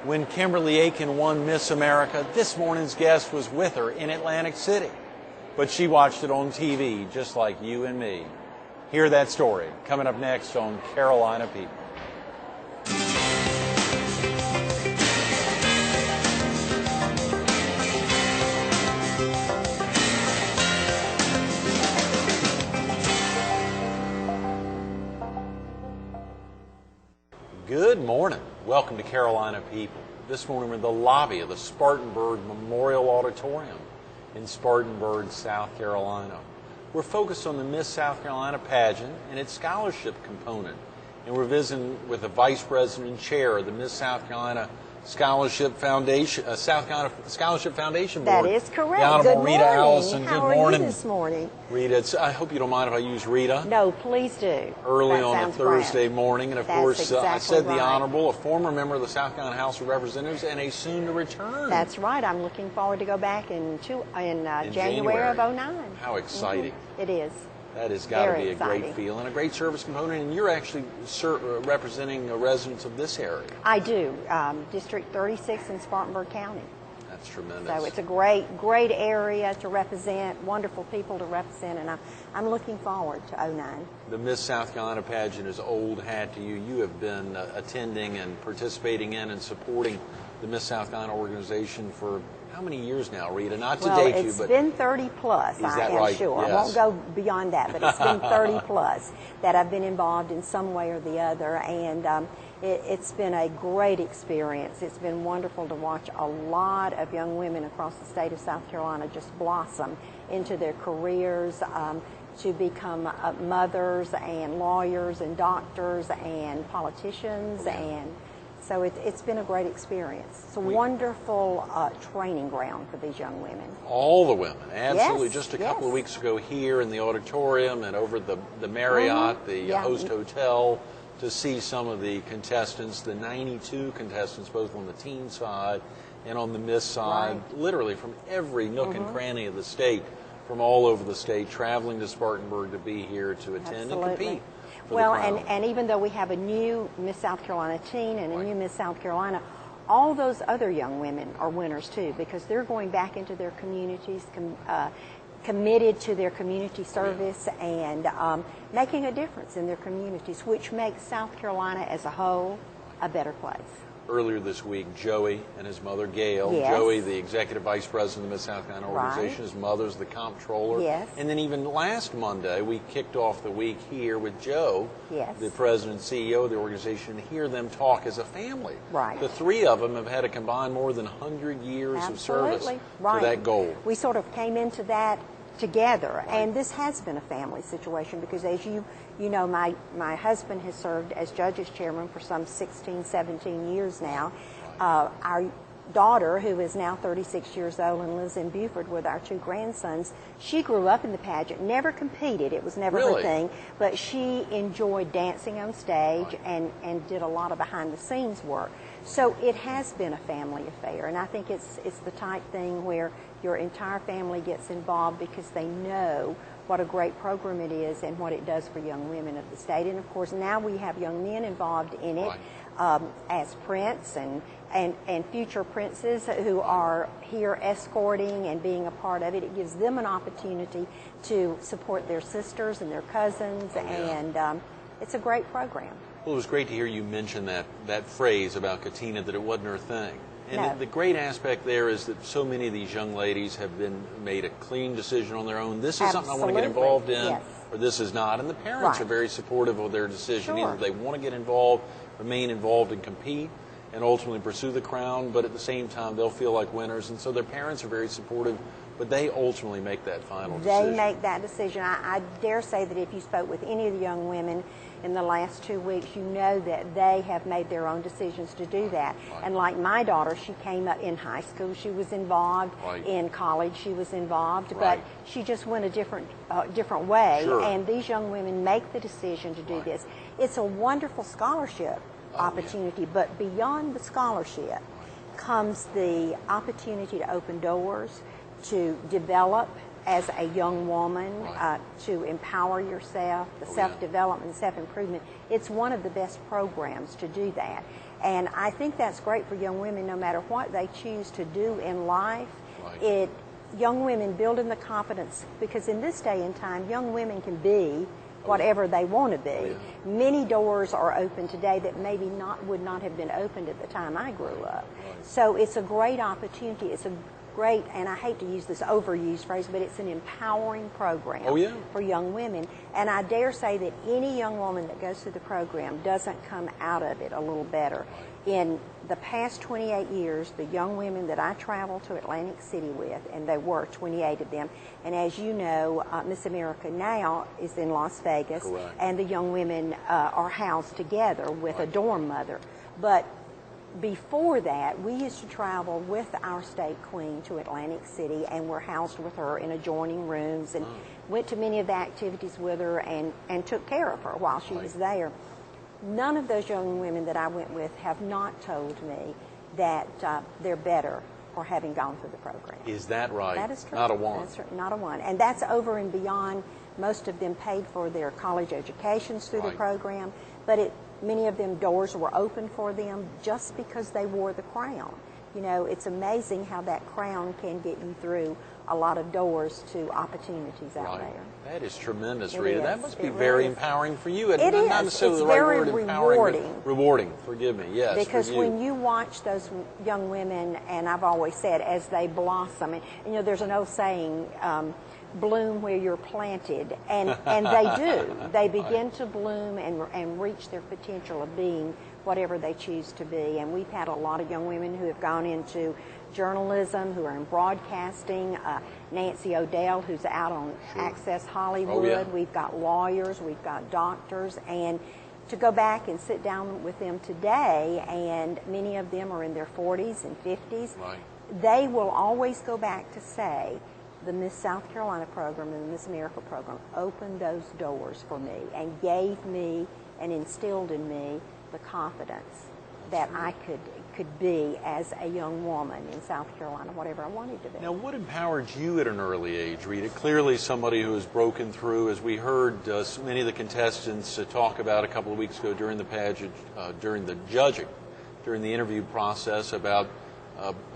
When Kimberly Aiken won Miss America, this morning's guest was with her in Atlantic City. But she watched it on TV, just like you and me. Hear that story coming up next on Carolina People. Good morning. Welcome to Carolina People. This morning we're in the lobby of the Spartanburg Memorial Auditorium in Spartanburg, South Carolina. We're focused on the Miss South Carolina pageant and its scholarship component. And we're visiting with the Vice President and Chair of the Miss South Carolina Scholarship Foundation, South Carolina Scholarship Foundation Board. That is correct. The Honorable Good Rita morning. Allison. How Good morning. are you this morning? Rita, I hope you don't mind if I use Rita. No, please do. Early That on a sounds Thursday grand. morning, and of That's course, I exactly said the right. Honorable, a former member of the South Carolina House of Representatives, and a soon-to-return. That's right. I'm looking forward to go back in January of '09. How exciting! It is. That has got to Very be a great exciting. feel and a great service component. And you're actually representing residents of this area. I do. District 36 in Spartanburg County. That's tremendous. So it's a great area to represent, wonderful people to represent, and I'm looking forward to '09. The Miss South Carolina pageant is old hat to you. You have been attending and participating in and supporting the Miss South Carolina organization for how many years now, Rita? Not to date you, but it's been 30 plus, is I that am right? sure. Yes. I won't go beyond that, but it's been 30 plus that I've been involved in some way or the other, and it's been a great experience. It's been wonderful to watch a lot of young women across the state of South Carolina just blossom into their careers, to become mothers and lawyers and doctors and politicians, and so it's been a great experience. It's a wonderful training ground for these young women. all the women, absolutely. Yes, Just a couple of weeks ago here in the auditorium and over the Marriott, the host hotel, to see some of the contestants, the 92 contestants, both on the teen side and on the Miss side, literally from every nook and cranny of the state, from all over the state, traveling to Spartanburg to be here to attend and compete. Well, and even though we have a new Miss South Carolina teen and a new Miss South Carolina, all those other young women are winners too, because they're going back into their communities, committed to their community service and making a difference in their communities, which makes South Carolina as a whole a better place. Earlier this week, Joey and his mother, Gail. Yes. Joey, the executive vice president of the Miss South Carolina organization. His mother's the comptroller. Yes. And then even last Monday, we kicked off the week here with Joe, the president and CEO of the organization, to hear them talk as a family. Right. The three of them have had a combined more than 100 years of service to that goal. We sort of came into that together, and this has been a family situation because, as you know, my husband has served as judges chairman for some 16, 17 years now. Our daughter, who is now 36 years old and lives in Beaufort with our two grandsons, she grew up in the pageant, never competed, it was never her thing, but she enjoyed dancing on stage and did a lot of behind the scenes work. So it has been a family affair, and I think it's the type thing where your entire family gets involved because they know what a great program it is and what it does for young women of the state. And of course now we have young men involved in it as prince and future princes who are here escorting and being a part of it. It gives them an opportunity to support their sisters and their cousins, and it's a great program. Well, it was great to hear you mention that phrase about Katina, that it wasn't her thing. And the great aspect there is that so many of these young ladies have been made a clean decision on their own. This is something I want to get involved in, or this is not. And the parents are very supportive of their decision. Either they want to get involved, remain involved, and compete, and ultimately pursue the crown, but at the same time they'll feel like winners. And so their parents are very supportive, but they ultimately make that final decision. They make that decision. I dare say that if you spoke with any of the young women in the last 2 weeks, you know that they have made their own decisions to do that. And like my daughter, she came up in high school, she was involved, in college she was involved, but she just went a different way. And these young women make the decision to do this. It's a wonderful scholarship opportunity, but beyond the scholarship comes the opportunity to open doors, to develop as a young woman, to empower yourself, the self-development, self-improvement. It's one of the best programs to do that. And I think that's great for young women no matter what they choose to do in life. Right. Young women building the confidence, because in this day and time, young women can be whatever they want to be. Oh, yeah. Many doors are open today that maybe would not have been opened at the time I grew up. Right. So it's a great opportunity. It's a great, and I hate to use this overused phrase, but it's an empowering program for young women. And I dare say that any young woman that goes through the program doesn't come out of it a little better. In the past 28 years, the young women that I traveled to Atlantic City with, and there were 28 of them, and as you know, Miss America now is in Las Vegas, Correct. and the young women are housed together with a dorm mother. But before that, we used to travel with our state queen to Atlantic City, and were housed with her in adjoining rooms, and went to many of the activities with her and took care of her while she was there. None of those young women that I went with have not told me that they're better for having gone through the program. Is that right? That is true. Not a one. That's right, not a one. And that's over and beyond. Most of them paid for their college educations through the program, but many of them, doors were open for them just because they wore the crown. You know, it's amazing how that crown can get you through a lot of doors to opportunities out there. That is tremendous, It Rita. is. That must be It very really is. empowering for you. It Not is. necessarily It's the right very word, empowering, rewarding. but rewarding. Forgive me. Yes. Because for you. when you watch those young women, and I've always said, as they blossom, and you know, there's an old saying, bloom where you're planted, and they do. They begin to bloom and reach their potential of being whatever they choose to be. And we've had a lot of young women who have gone into journalism, who are in broadcasting, Nancy O'Dell, who's out on Access Hollywood. Oh, yeah. We've got lawyers, we've got doctors, and to go back and sit down with them today, and many of them are in their 40s and 50s, they will always go back to say, the Miss South Carolina program and the Miss America program opened those doors for me and gave me and instilled in me the confidence that I could be as a young woman in South Carolina, whatever I wanted to be. Now, what empowered you at an early age, Rita? Clearly somebody who has broken through, as we heard so many of the contestants talk about a couple of weeks ago during the pageant, during the judging, during the interview process, about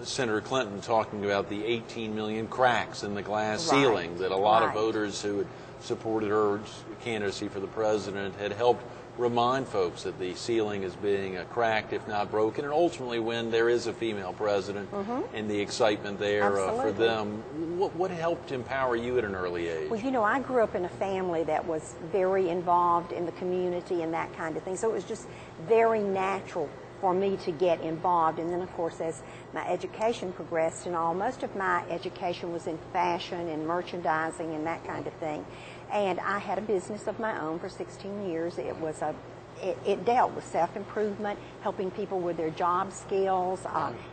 Senator Clinton talking about the 18 million cracks in the glass ceiling that a lot of voters who had supported her candidacy for the president had helped remind folks that the ceiling is being cracked, if not broken, and ultimately when there is a female president and the excitement there for them. What helped empower you at an early age? Well, you know, I grew up in a family that was very involved in the community and that kind of thing, so it was just very natural for me to get involved. And then, of course, as my education progressed and all, most of my education was in fashion and merchandising and that kind of thing. And I had a business of my own for 16 years. It dealt with self-improvement, helping people with their job skills.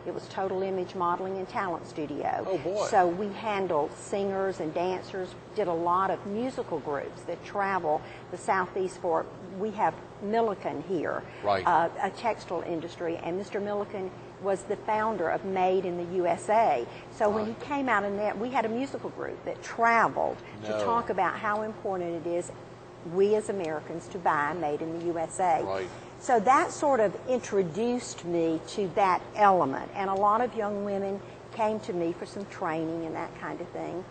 It was total image modeling and talent studio. Oh, boy. So we handled singers and dancers, did a lot of musical groups that travel the Southeast for. We have Milliken here, a textile industry, and Mr. Milliken was the founder of Made in the USA. So when he came out in that, we had a musical group that traveled to talk about how important it is, we as Americans, to buy Made in the USA. So that sort of introduced me to that element, and a lot of young women came to me for some training and that kind of thing.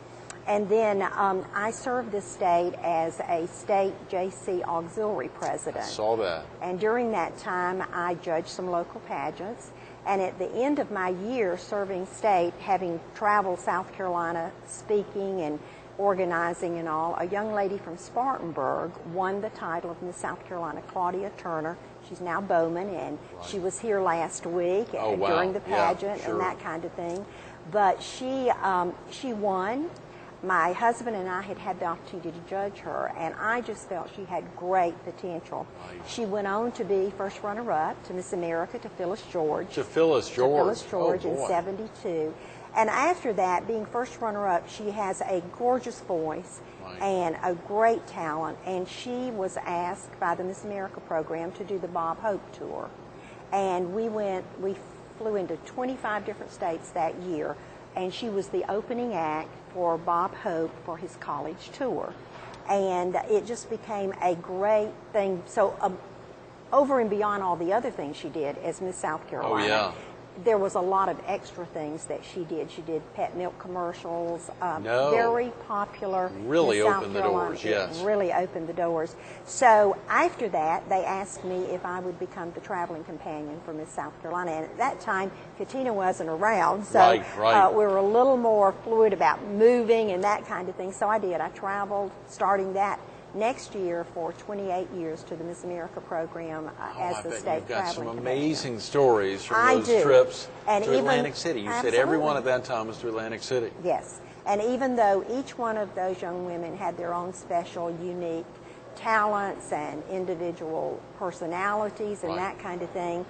And then I served the state as a state JC auxiliary president. I saw that. And during that time, I judged some local pageants. And at the end of my year serving state, having traveled South Carolina speaking and organizing and all, a young lady from Spartanburg won the title of Miss South Carolina, Claudia Turner. She's now Bowman, and she was here last week during the pageant and that kind of thing. But she won. My husband and I had had the opportunity to judge her, and I just felt she had great potential. She went on to be first runner-up to Miss America, to Phyllis George. To Phyllis George. To Phyllis George in '72. And after that, being first runner-up, she has a gorgeous voice and a great talent, and she was asked by the Miss America program to do the Bob Hope tour. And we flew into 25 different states that year, and she was the opening act for Bob Hope for his college tour. And it just became a great thing. So over and beyond all the other things she did as Miss South Carolina. Oh, yeah. There was a lot of extra things that she did. She did pet milk commercials. No. Very popular. Really in South opened the Carolina. doors, yes. It really opened the doors. So after that, they asked me if I would become the traveling companion for Miss South Carolina. And at that time, Katina wasn't around, so right. we were a little more fluid about moving and that kind of thing. So I did. I traveled starting that next year for 28 years to the Miss America program as the state traveling You've got some commissioner. amazing stories from those trips and to Atlantic City. You said everyone at that time was to Atlantic City. Yes, and even though each one of those young women had their own special, unique talents and individual personalities and that kind of thing,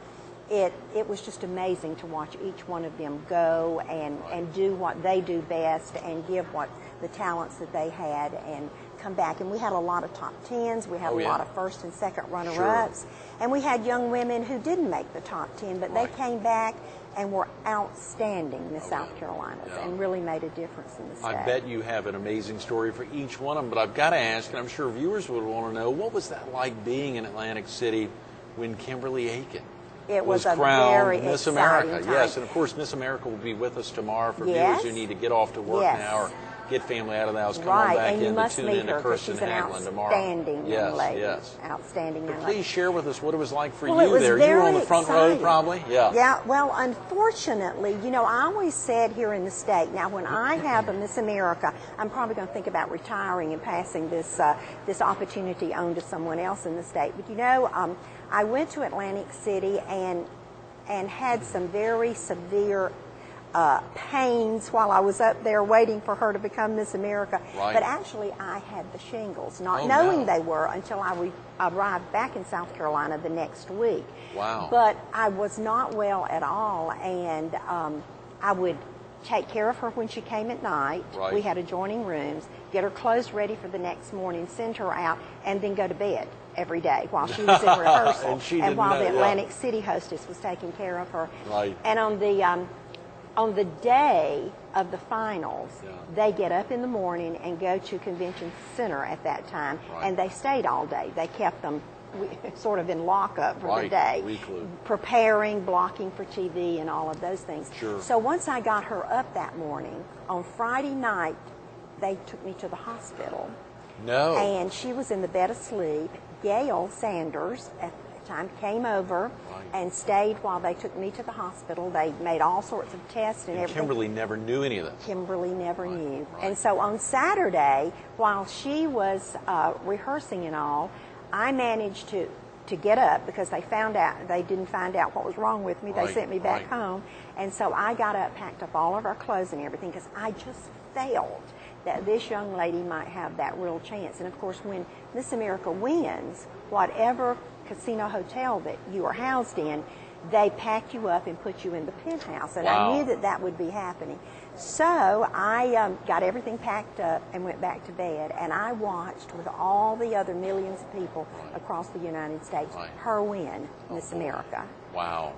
it was just amazing to watch each one of them go and do what they do best and give what the talents that they had and come back. And we had a lot of top tens. We had a lot of first and second runner-ups. And we had young women who didn't make the top 10, but they came back and were outstanding Miss South Carolinas and really made a difference in the state. I bet you have an amazing story for each one of them, but I've got to ask, and I'm sure viewers would want to know, what was that like being in Atlantic City when Kimberly Aiken was a crowned very Miss exciting America? time. Yes, and of course Miss America will be with us tomorrow for viewers who need to get off to work now or get family out of the house, come on back and you in must to tune meet in to her Kirsten she's an Haglund tomorrow. Outstanding young lady. Yes. Outstanding young But lady. please share with us what it was like for Well, you there. You were on the front row probably? Yeah. Yeah, well, unfortunately, you know, I always said here in the state, now when I have a Miss America, I'm probably going to think about retiring and passing this opportunity on to someone else in the state. But you know, I went to Atlantic City and had some very severe pains while I was up there waiting for her to become Miss America. Right. But actually I had the shingles, not knowing they were until I arrived back in South Carolina the next week. Wow. But I was not well at all, and I would take care of her when she came at night. Right. We had adjoining rooms, get her clothes ready for the next morning, send her out, and then go to bed every day while she was in rehearsal and while the Atlantic City hostess was taking care of her. Right. And on the day of the finals, they get up in the morning and go to Convention Center at that time, and they stayed all day. They kept them sort of in lockup for the day, preparing, blocking for TV and all of those things. Sure. So once I got her up that morning, on Friday night, they took me to the hospital. No. And she was in the bed asleep. Gail Sanders at the time came over and stayed while they took me to the hospital. They made all sorts of tests and everything. Kimberly never knew any of this. Kimberly never knew. And so on Saturday, while she was rehearsing and all, I managed to get up because they didn't find out what was wrong with me. They sent me back home. And so I got up, packed up all of our clothes and everything because I just felt that this young lady might have that real chance. And of course, when Miss America wins, whatever casino hotel that you are housed in, they pack you up and put you in the penthouse. And I knew that that would be happening. So I got everything packed up and went back to bed. And I watched with all the other millions of people across the United States her win Miss America. Wow.